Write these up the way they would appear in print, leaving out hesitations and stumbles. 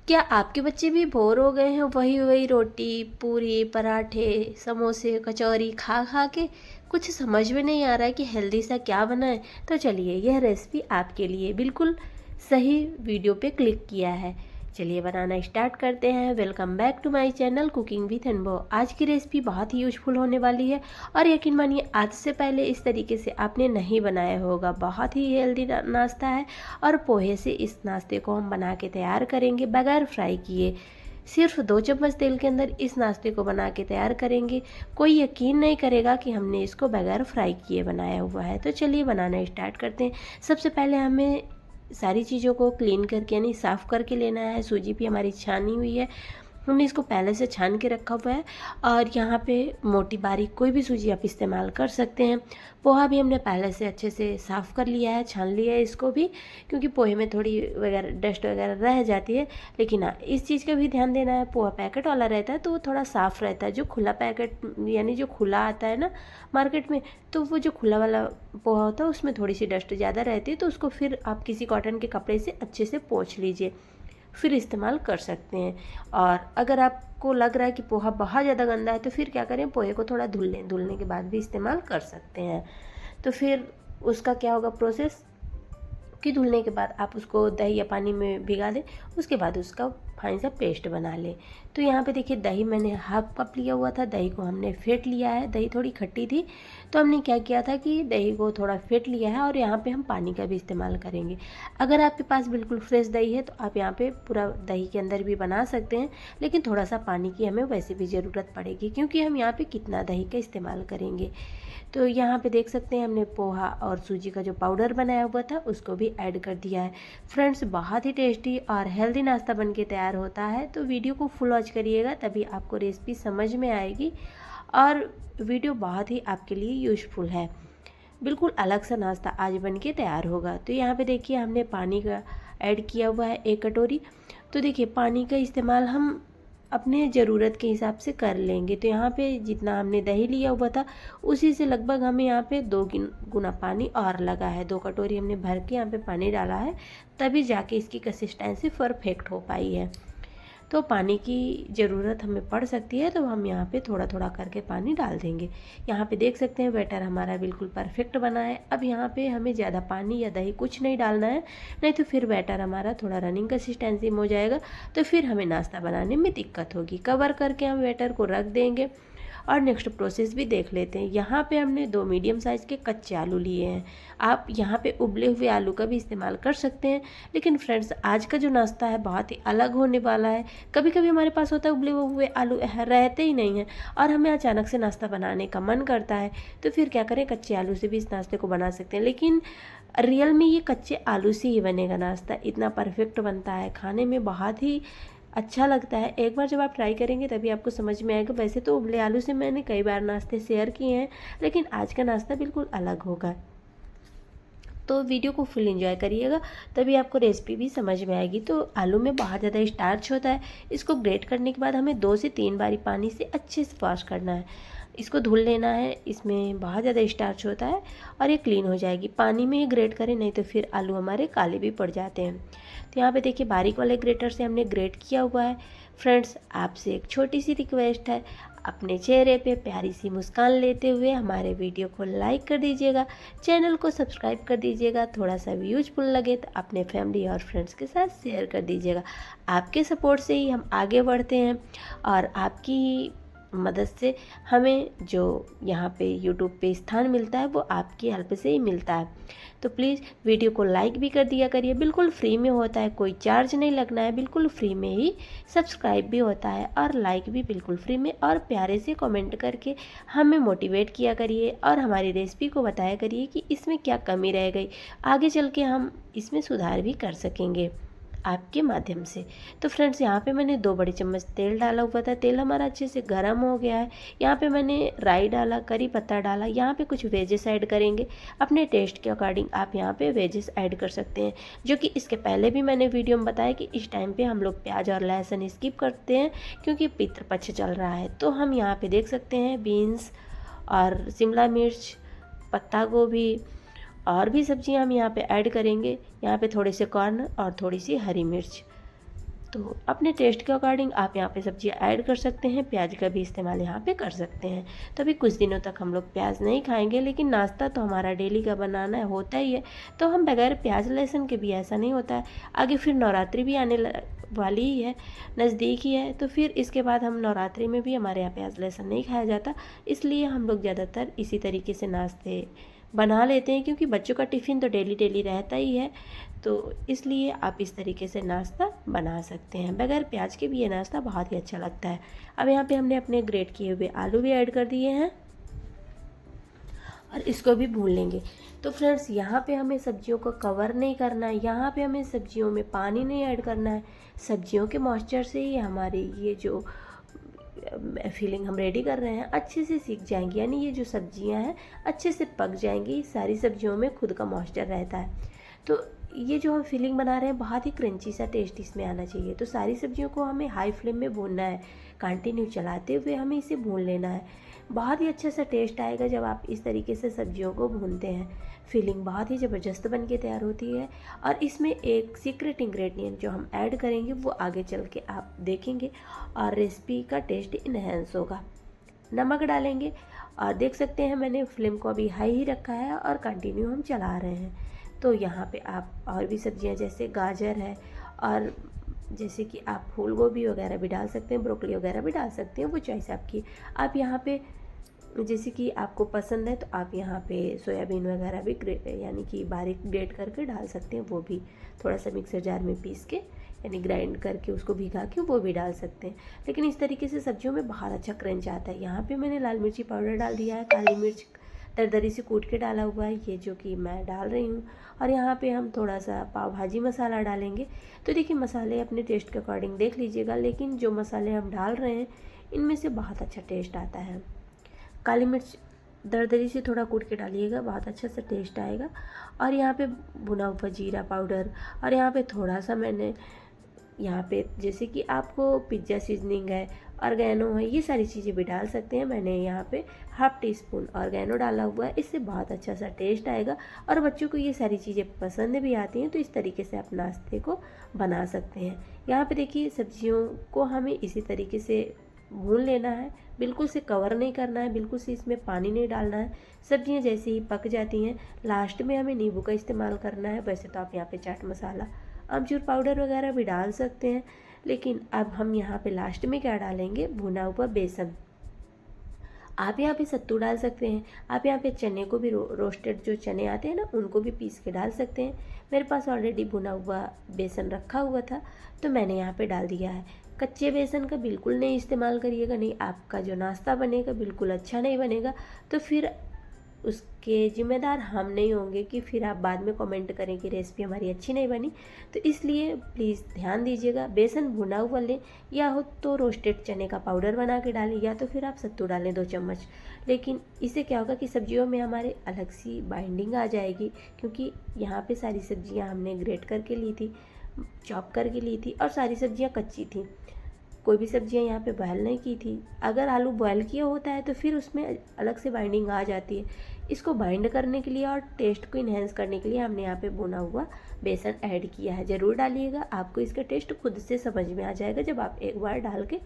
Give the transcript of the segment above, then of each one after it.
क्या आपके बच्चे भी बोर हो गए हैं वही वही रोटी, पूरी, पराठे, समोसे, कचौरी खा खा के? कुछ समझ में नहीं आ रहा है कि हेल्दी सा क्या बनाएं? तो चलिए यह रेसिपी आपके लिए बिल्कुल सही वीडियो पे क्लिक किया है। चलिए बनाना स्टार्ट करते हैं। Welcome back to my channel cooking with Anubhav. आज की रेसिपी बहुत ही यूजफुल होने वाली है और यकीन मानिए आज से पहले इस तरीके से आपने नहीं बनाया होगा। बहुत ही हेल्दी नाश्ता है और पोहे से इस नाश्ते को हम बना के तैयार करेंगे बगैर फ्राई किए। सिर्फ 2 चम्मच तेल के अंदर इस नाश्ते को बना के तैयार करेंगे। कोई यकीन नहीं करेगा कि हमने इसको बगैर फ्राई किए बनाया हुआ है। तो चलिए बनाना स्टार्ट करते हैं। सबसे पहले हमें सारी चीज़ों को क्लीन करके यानी साफ़ करके लेना है। सूजी भी हमारी छानी हुई है, हमने इसको पहले से छान के रखा हुआ है। और यहाँ पे मोटी बारीक कोई भी सूजी आप इस्तेमाल कर सकते हैं। पोहा भी हमने पहले से अच्छे से साफ़ कर लिया है, छान लिया है इसको भी, क्योंकि पोहे में थोड़ी वगैरह डस्ट वगैरह रह जाती है। लेकिन हाँ, इस चीज़ का भी ध्यान देना है, पोहा पैकेट वाला रहता है तो वो थोड़ा साफ़ रहता है। जो खुला पैकेट यानी जो खुला आता है ना मार्केट में, तो वो जो खुला वाला पोहा होता है उसमें थोड़ी सी डस्ट ज़्यादा रहती है। तो उसको फिर आप किसी कॉटन के कपड़े से अच्छे से पोंछ लीजिए, फिर इस्तेमाल कर सकते हैं। और अगर आपको लग रहा है कि पोहा बहुत ज़्यादा गंदा है तो फिर क्या करें, पोहे को थोड़ा धुल लें, धुलने के बाद भी इस्तेमाल कर सकते हैं। तो फिर उसका क्या होगा प्रोसेस कि धुलने के बाद आप उसको दही या पानी में भिगा दें, उसके बाद उसका फाइन सा पेस्ट बना लें। तो यहाँ पे देखिए दही मैंने हाफ कप लिया हुआ था, दही को हमने फेंट लिया है। दही थोड़ी खट्टी थी तो हमने क्या किया था कि दही को थोड़ा फेंट लिया है और यहाँ पे हम पानी का भी इस्तेमाल करेंगे। अगर आपके पास बिल्कुल फ्रेश दही है तो आप यहाँ पे पूरा दही के अंदर भी बना सकते हैं, लेकिन थोड़ा सा पानी की हमें वैसे भी ज़रूरत पड़ेगी क्योंकि हम यहाँ पे कितना दही का इस्तेमाल करेंगे। तो यहाँ पे देख सकते हैं हमने पोहा और सूजी का जो पाउडर बनाया हुआ था उसको भी ऐड कर दिया है। फ्रेंड्स, बहुत ही टेस्टी और हेल्दी नाश्ता बन के तैयार होता है। तो वीडियो को फुल वॉच करिएगा, तभी आपको रेसिपी समझ में आएगी और वीडियो बहुत ही आपके लिए यूज़फुल है। बिल्कुल अलग सा नाश्ता आज बन के तैयार होगा। तो यहाँ पे देखिए हमने पानी का ऐड किया हुआ है 1 कटोरी। तो देखिए पानी का इस्तेमाल हम अपने ज़रूरत के हिसाब से कर लेंगे। तो यहाँ पे जितना हमने दही लिया हुआ था उसी से लगभग हमें यहाँ पे 2 गुना पानी और लगा है। 2 कटोरी हमने भर के यहाँ पे पानी डाला है, तभी जाके इसकी कंसिस्टेंसी परफेक्ट हो पाई है। तो पानी की ज़रूरत हमें पड़ सकती है तो हम यहाँ पे थोड़ा थोड़ा करके पानी डाल देंगे। यहाँ पे देख सकते हैं बैटर हमारा बिल्कुल परफेक्ट बना है। अब यहाँ पे हमें ज़्यादा पानी या दही कुछ नहीं डालना है, नहीं तो फिर बैटर हमारा थोड़ा रनिंग कंसिस्टेंसी में हो जाएगा, तो फिर हमें नाश्ता बनाने में दिक्कत होगी। कवर करके हम बैटर को रख देंगे और नेक्स्ट प्रोसेस भी देख लेते हैं। यहाँ पे हमने 2 मीडियम साइज़ के कच्चे आलू लिए हैं। आप यहाँ पे उबले हुए आलू का भी इस्तेमाल कर सकते हैं, लेकिन फ्रेंड्स आज का जो नाश्ता है बहुत ही अलग होने वाला है। कभी कभी हमारे पास होता है उबले हुए आलू रहते ही नहीं हैं और हमें अचानक से नाश्ता बनाने का मन करता है, तो फिर क्या करें, कच्चे आलू से भी इस नाश्ते को बना सकते हैं। लेकिन रियल में ये कच्चे आलू से ही बनेगा नाश्ता, इतना परफेक्ट बनता है, खाने में बहुत ही अच्छा लगता है। एक बार जब आप ट्राई करेंगे तभी आपको समझ में आएगा। वैसे तो उबले आलू से मैंने कई बार नाश्ते शेयर किए हैं, लेकिन आज का नाश्ता बिल्कुल अलग होगा। तो वीडियो को फुल एंजॉय करिएगा, तभी आपको रेसिपी भी समझ में आएगी। तो आलू में बहुत ज़्यादा स्टार्च होता है, इसको ग्रेट करने के बाद हमें 2 से 3 बारी पानी से अच्छे से वॉश करना है, इसको धुल लेना है। इसमें बहुत ज़्यादा स्टार्च होता है और ये क्लीन हो जाएगी। पानी में ही ग्रेट करें, नहीं तो फिर आलू हमारे काले भी पड़ जाते हैं। तो यहाँ पे देखिए बारीक वाले ग्रेटर से हमने ग्रेट किया हुआ है। फ्रेंड्स, आपसे एक छोटी सी रिक्वेस्ट है, अपने चेहरे पे प्यारी सी मुस्कान लेते हुए हमारे वीडियो को लाइक कर दीजिएगा, चैनल को सब्सक्राइब कर दीजिएगा। थोड़ा सा भी यूजफुल लगे तो अपने फैमिली और फ्रेंड्स के साथ शेयर कर दीजिएगा। आपके सपोर्ट से ही हम आगे बढ़ते हैं और आपकी मदद से हमें जो यहाँ पे यूट्यूब पे स्थान मिलता है वो आपकी हेल्प से ही मिलता है। तो प्लीज़ वीडियो को लाइक भी कर दिया करिए, बिल्कुल फ्री में होता है, कोई चार्ज नहीं लगना है, बिल्कुल फ्री में ही सब्सक्राइब भी होता है और लाइक भी बिल्कुल फ्री में। और प्यारे से कमेंट करके हमें मोटिवेट किया करिए और हमारी रेसिपी को बताया करिए कि इसमें क्या कमी रह गई, आगे चल के हम इसमें सुधार भी कर सकेंगे आपके माध्यम से। तो फ्रेंड्स, यहाँ पे मैंने 2 बड़े चम्मच तेल डाला हुआ था, तेल हमारा अच्छे से गर्म हो गया है। यहाँ पे मैंने राई डाला, करी पत्ता डाला, यहाँ पे कुछ वेजेस ऐड करेंगे। अपने टेस्ट के अकॉर्डिंग आप यहाँ पे वेजेस ऐड कर सकते हैं, जो कि इसके पहले भी मैंने वीडियो में बताया कि इस टाइम पे हम लोग प्याज और लहसुन स्किप करते हैं क्योंकि पितृपक्ष चल रहा है। तो हम यहाँ पे देख सकते हैं बीन्स और शिमला मिर्च, पत्ता गोभी और भी सब्जियां हम यहाँ पे ऐड करेंगे। यहाँ पे थोड़े से कॉर्न और थोड़ी सी हरी मिर्च। तो अपने टेस्ट के अकॉर्डिंग आप यहाँ पे सब्जियाँ ऐड कर सकते हैं, प्याज का भी इस्तेमाल यहाँ पे कर सकते हैं। तो अभी कुछ दिनों तक हम लोग प्याज नहीं खाएंगे, लेकिन नाश्ता तो हमारा डेली का बनाना है, होता ही है। तो हम बगैर प्याज लहसुन के भी ऐसा नहीं होता है। आगे फिर नवरात्रि भी आने वाली ही है, नज़दीक ही है, तो फिर इसके बाद हम नवरात्रि में भी हमारे यहाँ प्याज लहसुन नहीं खाया जाता। इसलिए हम लोग ज़्यादातर इसी तरीके से नाश्ते बना लेते हैं, क्योंकि बच्चों का टिफ़िन तो डेली डेली रहता ही है। तो इसलिए आप इस तरीके से नाश्ता बना सकते हैं। बगैर प्याज के भी ये नाश्ता बहुत ही अच्छा लगता है। अब यहाँ पे हमने अपने ग्रेट किए हुए आलू भी ऐड कर दिए हैं और इसको भी भून लेंगे। तो फ्रेंड्स, यहाँ पे हमें सब्जियों को कवर नहीं करना है, यहाँ पे हमें सब्जियों में पानी नहीं ऐड करना है। सब्जियों के मॉइस्चर से ही हमारी ये जो फीलिंग हम रेडी कर रहे हैं अच्छे से सीख जाएंगी, यानी ये जो सब्जियां हैं अच्छे से पक जाएंगी। सारी सब्जियों में खुद का मॉइस्चर रहता है। तो ये जो हम फीलिंग बना रहे हैं बहुत ही क्रंची सा टेस्ट इसमें आना चाहिए। तो सारी सब्जियों को हमें हाई फ्लेम में भूनना है, कंटिन्यू चलाते हुए हमें इसे भून लेना है। बहुत ही अच्छा सा टेस्ट आएगा जब आप इस तरीके से सब्जियों को भूनते हैं। फीलिंग बहुत ही ज़बरदस्त बन के तैयार होती है। और इसमें एक सीक्रेट इंग्रेडिएंट जो हम ऐड करेंगे वो आगे चल के आप देखेंगे और रेसिपी का टेस्ट इन्हेंस होगा। नमक डालेंगे और देख सकते हैं मैंने फ्लेम को अभी हाई ही रखा है और कंटिन्यू हम चला रहे हैं। तो यहाँ पे आप और भी सब्जियाँ जैसे गाजर है और जैसे कि आप फूल गोभी वगैरह भी डाल सकते हैं, ब्रोकली वगैरह भी डाल सकते हैं, वो चॉइस आपकी। आप यहाँ पे जैसे कि आपको पसंद है तो आप यहाँ पे सोयाबीन वगैरह भी यानी कि बारीक ग्रेट करके डाल सकते हैं, वो भी थोड़ा सा मिक्सर जार में पीस के यानी ग्राइंड करके उसको भिगा के वो भी डाल सकते हैं। लेकिन इस तरीके से सब्जियों में बहुत अच्छा क्रंच आता है। यहाँ पे मैंने लाल मिर्ची पाउडर डाल दिया है, काली मिर्च दरदरी से कूट के डाला हुआ है, ये जो कि मैं डाल रही हूँ। और यहाँ पे हम थोड़ा सा पाव भाजी मसाला डालेंगे। तो देखिए, मसाले अपने टेस्ट के अकॉर्डिंग देख लीजिएगा, लेकिन जो मसाले हम डाल रहे हैं इनमें से बहुत अच्छा टेस्ट आता है। काली मिर्च दरदरी से थोड़ा कूट के डालिएगा, बहुत अच्छा सा टेस्ट आएगा। और यहाँ पे भुना हुआ जीरा पाउडर और यहाँ पे थोड़ा सा मैंने यहाँ पे जैसे कि आपको पिज्ज़ा सीजनिंग है, ऑर्गेनो है, ये सारी चीज़ें भी डाल सकते हैं। मैंने यहाँ पे हाफ टी स्पून ऑर्गेनो डाला हुआ है, इससे बहुत अच्छा सा टेस्ट आएगा। और बच्चों को ये सारी चीज़ें पसंद भी आती हैं, तो इस तरीके से आप नाश्ते को बना सकते हैं। यहाँ पे देखिए, सब्जियों को हमें इसी तरीके से भून लेना है, बिल्कुल से कवर नहीं करना है, बिल्कुल से इसमें पानी नहीं डालना है। सब्जियां जैसे ही पक जाती हैं लास्ट में हमें नींबू का इस्तेमाल करना है। वैसे तो आप यहाँ पे चाट मसाला, अमचूर पाउडर वगैरह भी डाल सकते हैं, लेकिन अब हम यहाँ पे लास्ट में क्या डालेंगे, भुना हुआ बेसन। आप यहाँ पे सत्तू डाल सकते हैं, आप यहाँ पे चने को भी रोस्टेड जो चने आते हैं ना, उनको भी पीस के डाल सकते हैं। मेरे पास ऑलरेडी भुना हुआ बेसन रखा हुआ था तो मैंने यहाँ पे डाल दिया है। कच्चे बेसन का बिल्कुल नहीं इस्तेमाल करिएगा, नहीं आपका जो नाश्ता बनेगा बिल्कुल अच्छा नहीं बनेगा। तो फिर उसके जिम्मेदार हम नहीं होंगे कि फिर आप बाद में कमेंट करें कि रेसिपी हमारी अच्छी नहीं बनी। तो इसलिए प्लीज़ ध्यान दीजिएगा, बेसन भुना हुआ लें या हो तो रोस्टेड चने का पाउडर बना के डालें, या तो फिर आप सत्तू डालें 2 चम्मच। लेकिन इससे क्या होगा कि सब्जियों में हमारे अलग सी बाइंडिंग आ जाएगी, क्योंकि यहाँ पे सारी सब्जियाँ हमने ग्रेट करके ली थी, चॉप करके ली थी और सारी सब्जियाँ कच्ची थी। कोई भी सब्जियां यहाँ पे बॉयल नहीं की थी। अगर आलू बॉयल किया होता है तो फिर उसमें अलग से बाइंडिंग आ जाती है। इसको बाइंड करने के लिए और टेस्ट को इन्हेंस करने के लिए हमने यहाँ पे भुना हुआ बेसन ऐड किया है। ज़रूर डालिएगा, आपको इसका टेस्ट खुद से समझ में आ जाएगा जब आप एक बार डाल के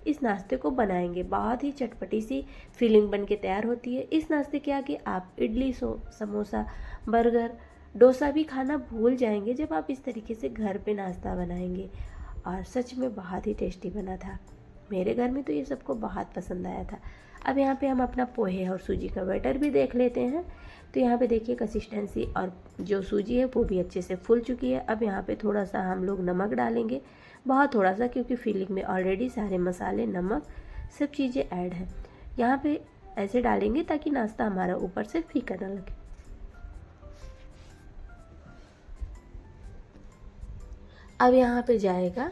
इस नाश्ते को बनाएंगे। बहुत ही चटपटी सी फीलिंग बन के तैयार होती है। इस नाश्ते के आगे आप इडली, समोसा, बर्गर, डोसा भी खाना भूल जाएंगे जब आप इस तरीके से घर पे नाश्ता बनाएंगे। और सच में बहुत ही टेस्टी बना था। मेरे घर में तो ये सबको बहुत पसंद आया था। अब यहाँ पे हम अपना पोहे और सूजी का बैटर भी देख लेते हैं। तो यहाँ पे देखिए, कंसिस्टेंसी और जो सूजी है वो भी अच्छे से फूल चुकी है। अब यहाँ पे थोड़ा सा हम लोग नमक डालेंगे, बहुत थोड़ा सा, क्योंकि फीलिंग में ऑलरेडी सारे मसाले, नमक, सब चीज़ें ऐड हैं। यहाँ पे ऐसे डालेंगे ताकि नाश्ता हमारा ऊपर से फीका ना लगे। अब यहाँ पे जाएगा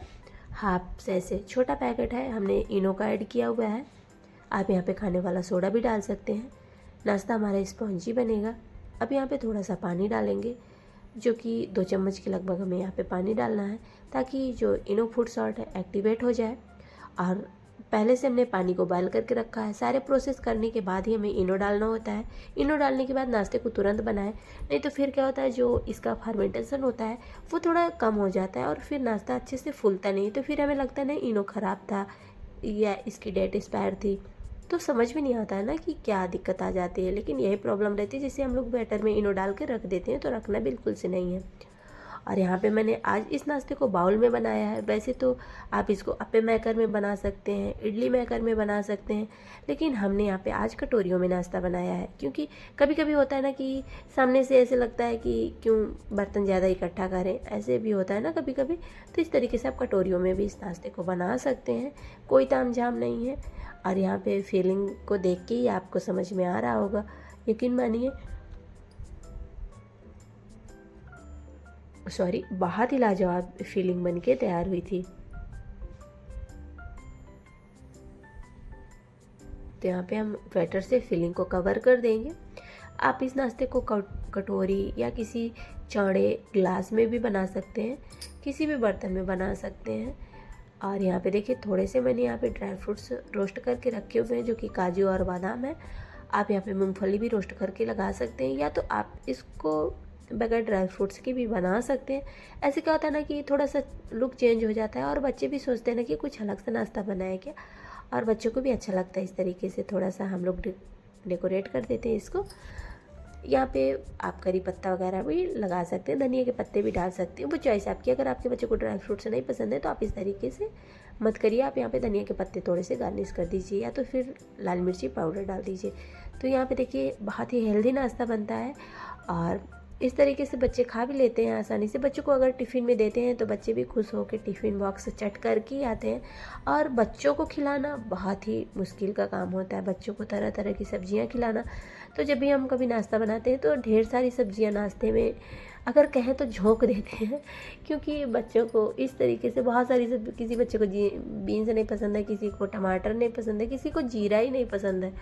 हाफ से, ऐसे छोटा पैकेट है, हमने इनो का ऐड किया हुआ है। आप यहाँ पे खाने वाला सोडा भी डाल सकते हैं। नाश्ता हमारा स्पॉन्जी बनेगा। अब यहाँ पे थोड़ा सा पानी डालेंगे, जो कि 2 चम्मच के लगभग हमें यहाँ पे पानी डालना है, ताकि जो इनो फूड सॉल्ट है एक्टिवेट हो जाए और पहले से हमने पानी को बॉयल करके रखा है। सारे प्रोसेस करने के बाद ही हमें इनो डालना होता है। इनो डालने के बाद नाश्ते को तुरंत बनाएं, नहीं तो फिर क्या होता है, जो इसका फर्मेंटेशन होता है वो थोड़ा कम हो जाता है और फिर नाश्ता अच्छे से फूलता नहीं, तो फिर हमें लगता है ना इनो ख़राब था या इसकी डेट एक्सपायर थी, तो समझ में नहीं आता है ना कि क्या दिक्कत आ जाती है। लेकिन यही प्रॉब्लम रहती है, जिसे हम लोग बैटर में इनो डाल के रख देते हैं, तो रखना बिल्कुल से नहीं है। और यहाँ पे मैंने आज इस नाश्ते को बाउल में बनाया है। वैसे तो आप इसको अप्पे मेकर में बना सकते हैं, इडली मेकर में बना सकते हैं, लेकिन हमने यहाँ पे आज कटोरियों में नाश्ता बनाया है, क्योंकि कभी कभी होता है ना कि सामने से ऐसे लगता है कि क्यों बर्तन ज़्यादा इकट्ठा करें, ऐसे भी होता है ना कभी कभी। तो इस तरीके से आप कटोरियों में भी इस नाश्ते को बना सकते हैं, कोई तामझाम नहीं है। और यहाँ पे फीलिंग को देख के ही आपको समझ में आ रहा होगा, यकीन मानिए। सॉरी, बहुत ही लाजवाब फीलिंग बन के तैयार हुई थी। तो यहाँ पे हम बैटर से फिलिंग को कवर कर देंगे। आप इस नाश्ते को कटोरी या किसी चौड़े ग्लास में भी बना सकते हैं, किसी भी बर्तन में बना सकते हैं। और यहाँ पे देखिए थोड़े से मैंने यहाँ पे ड्राई फ्रूट्स रोस्ट करके रखे हुए हैं, जो कि काजू और बादाम है। आप यहाँ पे मूंगफली भी रोस्ट करके लगा सकते हैं, या तो आप इसको बगैर ड्राई फ्रूट्स की भी बना सकते हैं। ऐसे क्या होता है ना कि थोड़ा सा लुक चेंज हो जाता है और बच्चे भी सोचते हैं ना कि कुछ अलग सा नाश्ता बनाया क्या, और बच्चों को भी अच्छा लगता है। इस तरीके से थोड़ा सा हम लोग डेकोरेट कर देते हैं इसको। यहाँ पे आप करी पत्ता वगैरह भी लगा सकते हैं, धनिया के पत्ते भी डाल सकते हैं, वो चॉइस आपकी। अगर आपके बच्चे को ड्राई फ्रूट्स नहीं पसंद है तो आप इस तरीके से मत करिए, आप यहाँ पे धनिया के पत्ते थोड़े से गार्निश कर दीजिए, या तो फिर लाल मिर्ची पाउडर डाल दीजिए। तो यहाँ पे देखिए बहुत ही हेल्दी नाश्ता बनता है, और इस तरीके से बच्चे खा भी लेते हैं आसानी से। बच्चों को अगर टिफ़िन में देते हैं तो बच्चे भी खुश होकर टिफ़िन बॉक्स चट कर के आते हैं। और बच्चों को खिलाना बहुत ही मुश्किल का काम होता है, बच्चों को तरह तरह की सब्जियां खिलाना। तो जब भी हम कभी नाश्ता बनाते हैं तो ढेर सारी सब्जियां नाश्ते में अगर कहें तो झोंक देते हैं, क्योंकि बच्चों को इस तरीके से बहुत सारी किसी बच्चे को बीन्स नहीं पसंद है, किसी को टमाटर नहीं पसंद है, किसी को जीरा ही नहीं पसंद है।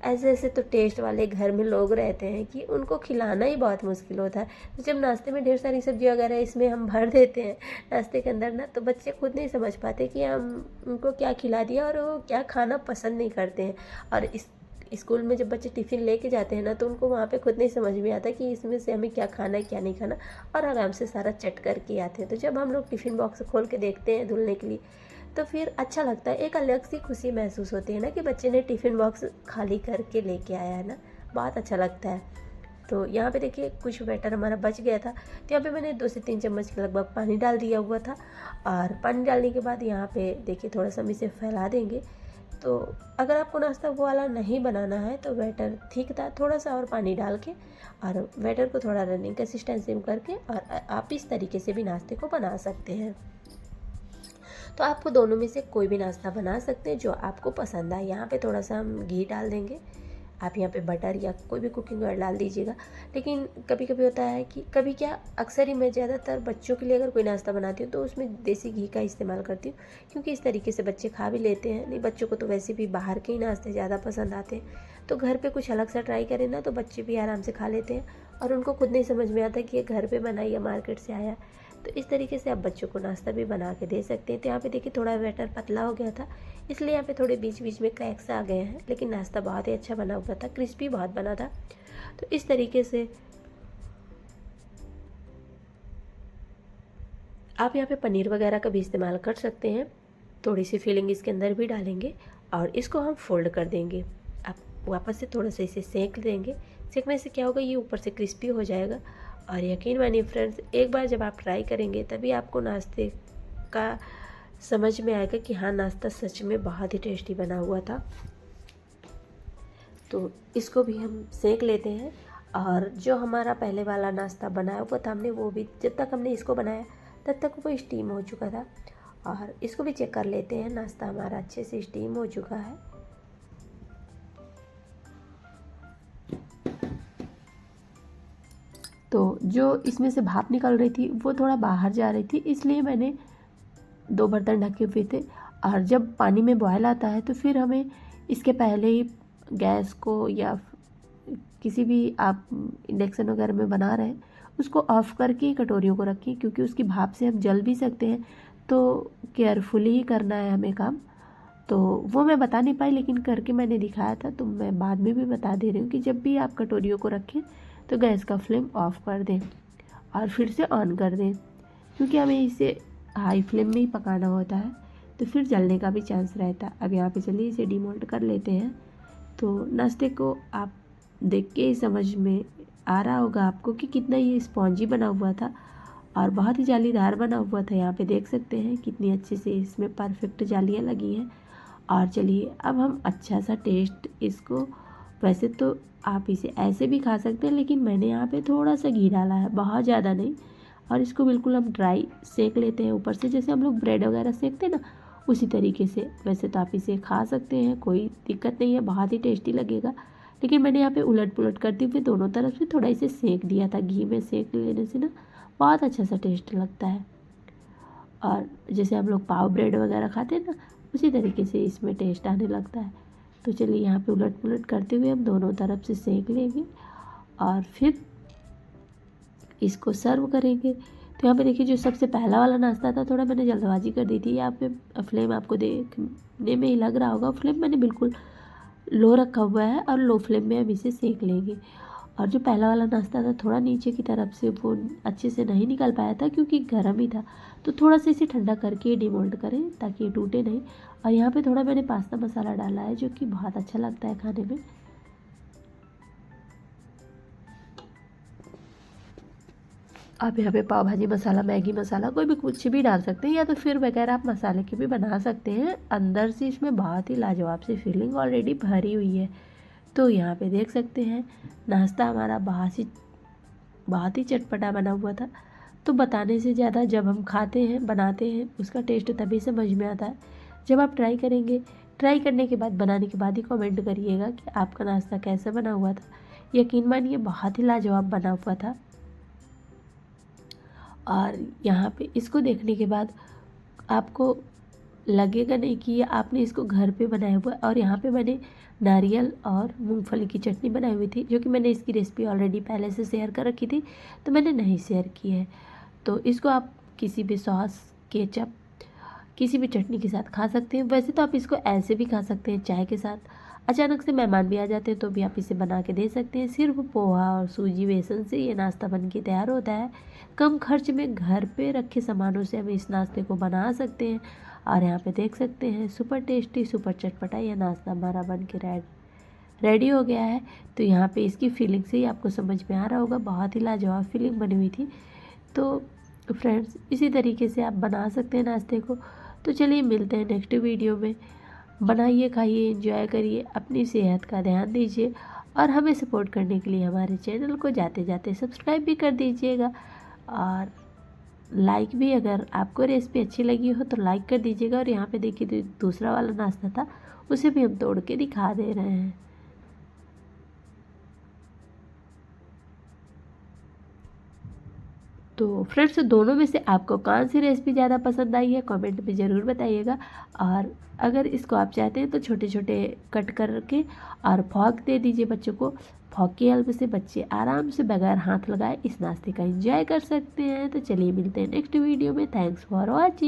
ऐसे ऐसे तो टेस्ट वाले घर में लोग रहते हैं कि उनको खिलाना ही बहुत मुश्किल होता है। तो जब नाश्ते में ढेर सारी सब्जी वगैरह इसमें हम भर देते हैं नाश्ते के अंदर ना, तो बच्चे खुद नहीं समझ पाते कि हम उनको क्या खिला दिया, और वो क्या खाना पसंद नहीं करते हैं। और इस स्कूल में जब बच्चे टिफ़िन लेके जाते हैं ना, तो उनको वहाँ पे खुद नहीं समझ में आता कि इसमें से हमें क्या खाना है क्या नहीं खाना, और आराम से सारा चट करके आते हैं। तो जब हम लोग टिफ़िन बॉक्स खोल के देखते हैं धुलने के लिए, तो फिर अच्छा लगता है, एक अलग सी खुशी महसूस होती है ना कि बच्चे ने टिफ़िन बॉक्स खाली करके लेके आया है ना, बहुत अच्छा लगता है। तो यहाँ पे देखिए कुछ बैटर हमारा बच गया था, तो यहाँ पे मैंने 2 से 3 चम्मच के लगभग पानी डाल दिया हुआ था। और पानी डालने के बाद यहाँ पे देखिए थोड़ा सा हम इसे फैला देंगे। तो अगर आपको नाश्ता वो वाला नहीं बनाना है तो बैटर ठीक था, थोड़ा सा और पानी डाल के और बैटर को थोड़ा रनिंग कंसिस्टेंसी में करके, और आप इस तरीके से भी नाश्ते को बना सकते हैं। तो आपको दोनों में से कोई भी नाश्ता बना सकते हैं जो आपको पसंद आए। यहाँ पे थोड़ा सा हम घी डाल देंगे, आप यहाँ पे बटर या कोई भी कुकिंग ऑयल डाल दीजिएगा। लेकिन कभी कभी होता है कि कभी क्या, अक्सर ही मैं ज़्यादातर बच्चों के लिए अगर कोई नाश्ता बनाती हूँ तो उसमें देसी घी का इस्तेमाल करती हूँ, क्योंकि इस तरीके से बच्चे खा भी लेते हैं। नहीं, बच्चों को तो वैसे भी बाहर के ही नाश्ते ज़्यादा पसंद आते हैं, तो घर पर कुछ अलग सा ट्राई करें ना तो बच्चे भी आराम से खा लेते हैं, और उनको खुद नहीं समझ में आता कि ये घर पर बना या मार्केट से आया। तो इस तरीके से आप बच्चों को नाश्ता भी बना के दे सकते हैं। तो यहाँ पे देखिए थोड़ा बैटर पतला हो गया था, इसलिए यहाँ पे थोड़े बीच बीच में क्रैक्स आ गए हैं, लेकिन नाश्ता बहुत ही अच्छा बना हुआ था, क्रिस्पी बहुत बना था। तो इस तरीके से आप यहाँ पे पनीर वगैरह का भी इस्तेमाल कर सकते हैं। थोड़ी सी फिलिंग इसके अंदर भी डालेंगे और इसको हम फोल्ड कर देंगे। आप वापस से थोड़ा सा इसे सेक देंगे। सेकने से क्या होगा, ये ऊपर से क्रिस्पी हो जाएगा। और यकीन मानिए फ्रेंड्स, एक बार जब आप ट्राई करेंगे तभी आपको नाश्ते का समझ में आएगा कि हाँ, नाश्ता सच में बहुत ही टेस्टी बना हुआ था। तो इसको भी हम सेक लेते हैं। और जो हमारा पहले वाला नाश्ता बनाया हुआ था हमने, वो भी जब तक हमने इसको बनाया तब तक वो स्टीम हो चुका था। और इसको भी चेक कर लेते हैं, नाश्ता हमारा अच्छे से स्टीम हो चुका है। तो जो इसमें से भाप निकल रही थी वो थोड़ा बाहर जा रही थी, इसलिए मैंने 2 बर्तन ढके हुए थे। और जब पानी में बॉयल आता है तो फिर हमें इसके पहले ही गैस को, या किसी भी आप इंडक्शन वगैरह में बना रहे हैं उसको ऑफ़ करके ही कटोरियों को रखें, क्योंकि उसकी भाप से हम जल भी सकते हैं। तो केयरफुली ही करना है हमें काम। तो वो मैं बता नहीं पाई, लेकिन करके मैंने दिखाया था, तो मैं बाद में भी बता दे रही हूँ कि जब भी आप कटोरियों को रखें तो गैस का फ्लेम ऑफ कर दें और फिर से ऑन कर दें, क्योंकि हमें इसे हाई फ्लेम में ही पकाना होता है, तो फिर जलने का भी चांस रहता है। अब यहाँ पे चलिए इसे डीमोल्ड कर लेते हैं। तो नाश्ते को आप देख के ही समझ में आ रहा होगा आपको कि कितना ये स्पॉन्जी बना हुआ था और बहुत ही जालीदार बना हुआ था। यहाँ पे देख सकते हैं कितनी अच्छे से इसमें परफेक्ट जालियाँ लगी हैं। और चलिए अब हम अच्छा सा टेस्ट इसको, वैसे तो आप इसे ऐसे भी खा सकते हैं, लेकिन मैंने यहाँ पे थोड़ा सा घी डाला है, बहुत ज़्यादा नहीं। और इसको बिल्कुल हम ड्राई सेक लेते हैं ऊपर से, जैसे हम लोग ब्रेड वगैरह सेकते हैं ना, उसी तरीके से। वैसे तो आप इसे खा सकते हैं, कोई दिक्कत नहीं है, बहुत ही टेस्टी लगेगा। लेकिन मैंने यहाँ पे उलट पुलट करते हुए दोनों तरफ से थोड़ा इसे सेक दिया था। घी में सेक लेने से ना बहुत अच्छा सा टेस्ट लगता है, और जैसे हम लोग पाव ब्रेड वगैरह खाते हैं ना, उसी तरीके से इसमें टेस्ट आने लगता है। तो चलिए यहाँ पे उलट पुलट करते हुए हम दोनों तरफ से सेक लेंगे और फिर इसको सर्व करेंगे। तो यहाँ पे देखिए जो सबसे पहला वाला नाश्ता था, थोड़ा मैंने जल्दबाजी कर दी थी। यहाँ पे फ्लेम आपको देखने में ही लग रहा होगा, फ्लेम मैंने बिल्कुल लो रखा हुआ है और लो फ्लेम में हम इसे सेक लेंगे। और जो पहला वाला नाश्ता था थोड़ा नीचे की तरफ से वो अच्छे से नहीं निकल पाया था क्योंकि गर्म ही था, तो थोड़ा सा इसे ठंडा करके डिमोल्ड करें ताकि ये टूटे नहीं। और यहाँ पे थोड़ा मैंने पास्ता मसाला डाला है जो कि बहुत अच्छा लगता है खाने में। आप यहाँ पे पाव भाजी मसाला, मैगी मसाला, कोई भी कुछ भी डाल सकते हैं, या तो फिर बगैर आप मसाले के भी बना सकते हैं। अंदर से इसमें बहुत ही लाजवाब सी फीलिंग ऑलरेडी भरी हुई है। तो यहाँ पे देख सकते हैं नाश्ता हमारा बहुत ही चटपटा बना हुआ था। तो बताने से ज़्यादा जब हम खाते हैं, बनाते हैं, उसका टेस्ट तभी समझ में आता है जब आप ट्राई करेंगे। ट्राई करने के बाद, बनाने के बाद ही कमेंट करिएगा कि आपका नाश्ता कैसा बना हुआ था। यकीन मानिए बहुत ही लाजवाब बना हुआ था। और यहाँ पे इसको देखने के बाद आपको लगेगा नहीं कि ये आपने इसको घर पे बनाया हुआ है। और यहाँ पे मैंने नारियल और मूंगफली की चटनी बनाई हुई थी, जो कि मैंने इसकी रेसिपी ऑलरेडी पहले से शेयर कर रखी थी, तो मैंने नहीं शेयर की है। तो इसको आप किसी भी सॉस, केचप, किसी भी चटनी के साथ खा सकते हैं। वैसे तो आप इसको ऐसे भी खा सकते हैं चाय के साथ। अचानक से मेहमान भी आ जाते हैं तो भी आप इसे बना के दे सकते हैं। सिर्फ पोहा और सूजी बेसन से ये नाश्ता बन के तैयार होता है। कम खर्च में घर पे रखे सामानों से हम इस नाश्ते को बना सकते हैं। और यहाँ पे देख सकते हैं सुपर टेस्टी, सुपर चटपटा यह नाश्ता हमारा बन के रेडी हो गया है। तो यहाँ पे इसकी फीलिंग से ही आपको समझ में आ रहा होगा, बहुत ही लाजवाब फीलिंग बनी हुई थी। तो फ्रेंड्स इसी तरीके से आप बना सकते हैं नाश्ते को। तो चलिए मिलते हैं नेक्स्ट वीडियो में। बनाइए, खाइए, एंजॉय करिए, अपनी सेहत का ध्यान दीजिए और हमें सपोर्ट करने के लिए हमारे चैनल को जाते जाते सब्सक्राइब भी कर दीजिएगा। और लाइक भी, अगर आपको रेसिपी अच्छी लगी हो तो लाइक कर दीजिएगा। और यहाँ पे देखिए दूसरा वाला नाश्ता था, उसे भी हम तोड़ के दिखा दे रहे हैं। तो फ्रेंड्स दोनों में से आपको कौन सी रेसिपी ज़्यादा पसंद आई है कमेंट में ज़रूर बताइएगा। और अगर इसको आप चाहते हैं तो छोटे छोटे कट करके और फॉक दे दीजिए बच्चों को। फॉक की हेल्प से बच्चे आराम से बगैर हाथ लगाए इस नाश्ते का एंजॉय कर सकते हैं। तो चलिए मिलते हैं नेक्स्ट वीडियो में। Thanks for watching.